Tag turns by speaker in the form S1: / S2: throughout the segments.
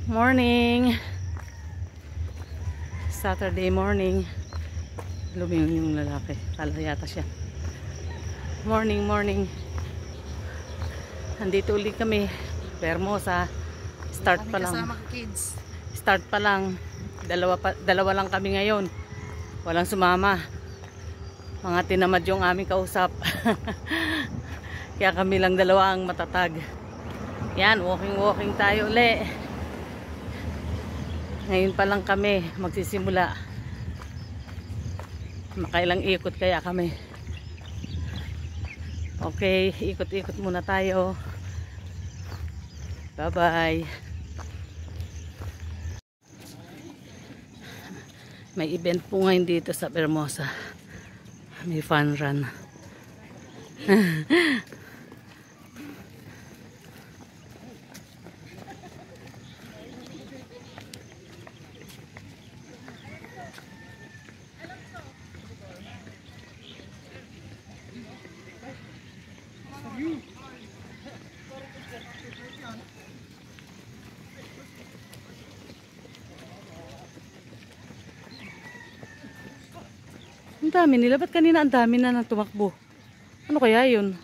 S1: Morning. Saturday morning. Lumingon yung lalaki. Kala yata siya. Morning, morning. Andito ulit kami. Hermosa. Start pa lang.
S2: Kasama ko, kids.
S1: Start pa lang. Dalawa lang kami ngayon. Walang sumama. Mga tinamad yung aming kausap. Kaya kami lang dalawa ang matatag. Yan, walking tayo uli. Ngayon pa lang kami magsisimula. Makailang ikot kaya kami. Okay, ikot-ikot muna tayo. Bye-bye. May event po ngayon dito sa Hermosa. May fun run. Ang dami nila. Ba't kanina ang dami na nang tumakbo? Ano kaya yun?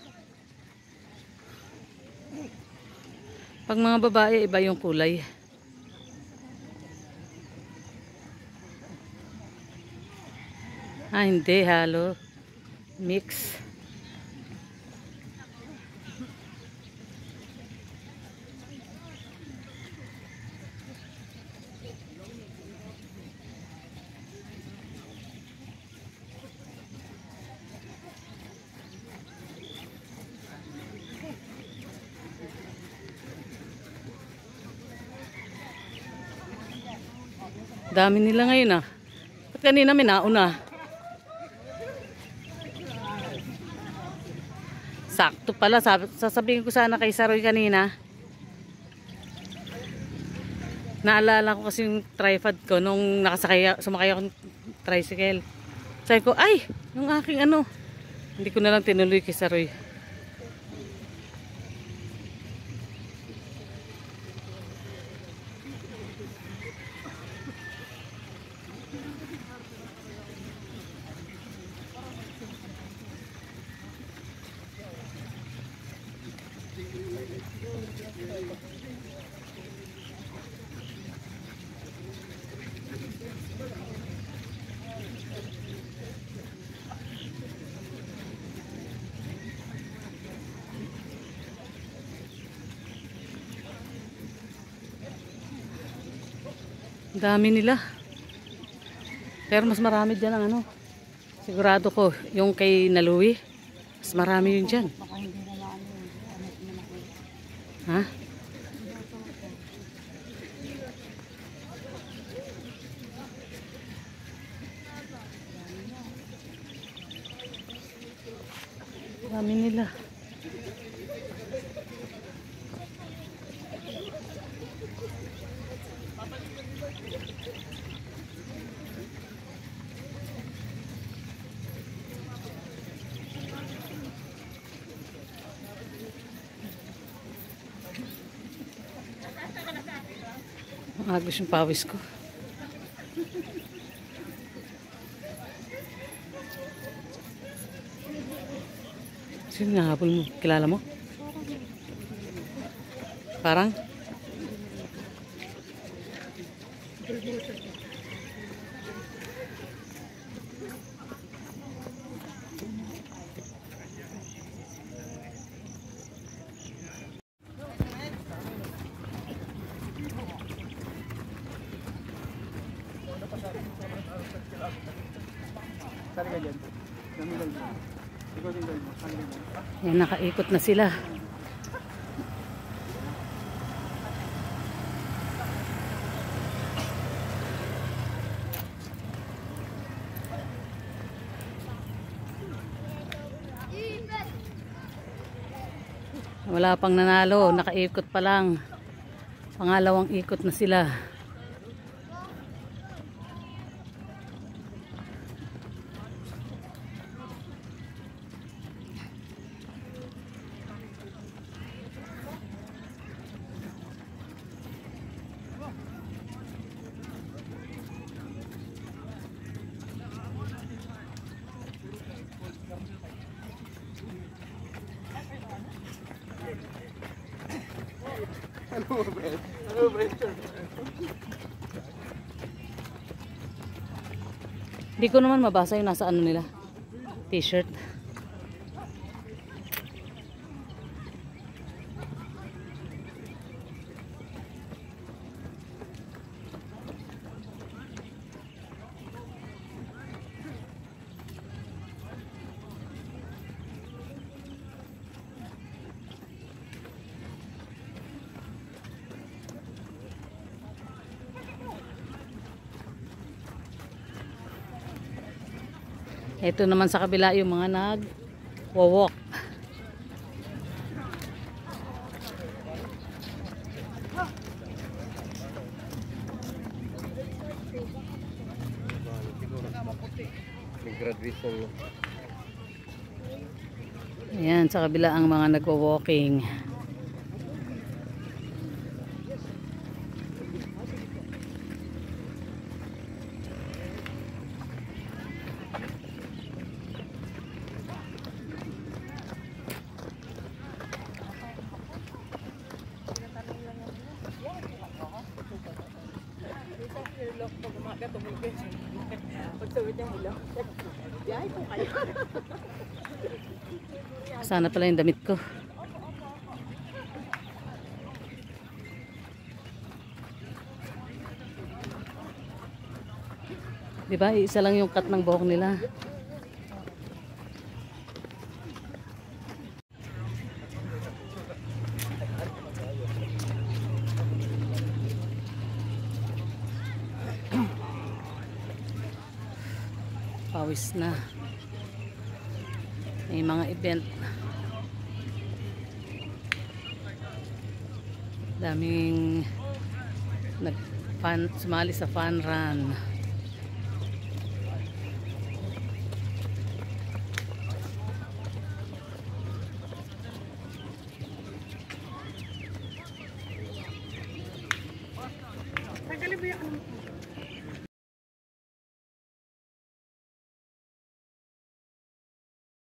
S1: Pag mga babae, iba yung kulay. Ah, hindi. Halo. Mix. Dami nila ngayon ah. Ba't kanina may nauna? Sakto pala. Sasabihin ko sana kay Saroy kanina. Naalala ko kasi yung tripod ko nung sumakay ako ng tricycle. Sabi ko, ay! Yung aking ano. Hindi ko na lang tinuloy kay Saroy. Dami nila. Pero mas marami dyan ang ano. Sigurado ko, yung kay Naluwi, mas marami yun dyan.
S2: Baka hindi na maano yun.
S1: Ha? Dami nila. Agos yung pawis ko. Sino nahabol mo? Kilala mo? Parang? Yan, nakaikot na sila. Wala pang nanalo, nakaikot pa lang. Pangalawang ikot na sila.
S2: Ano ba? Ano ba?
S1: Hindi ko naman mabasa yung nasa ano nila. T-shirt. Ito naman sa kabila yung mga nag-walk.
S2: May graduation.
S1: Ayan, sa kabila ang mga nagwo-walking. Sana pala yung damit ko. Diba? Isa lang yung cut ng buhok nila. Pawis na. May mga event. Daming sumali sa fun run.
S3: Tanggalin mo yung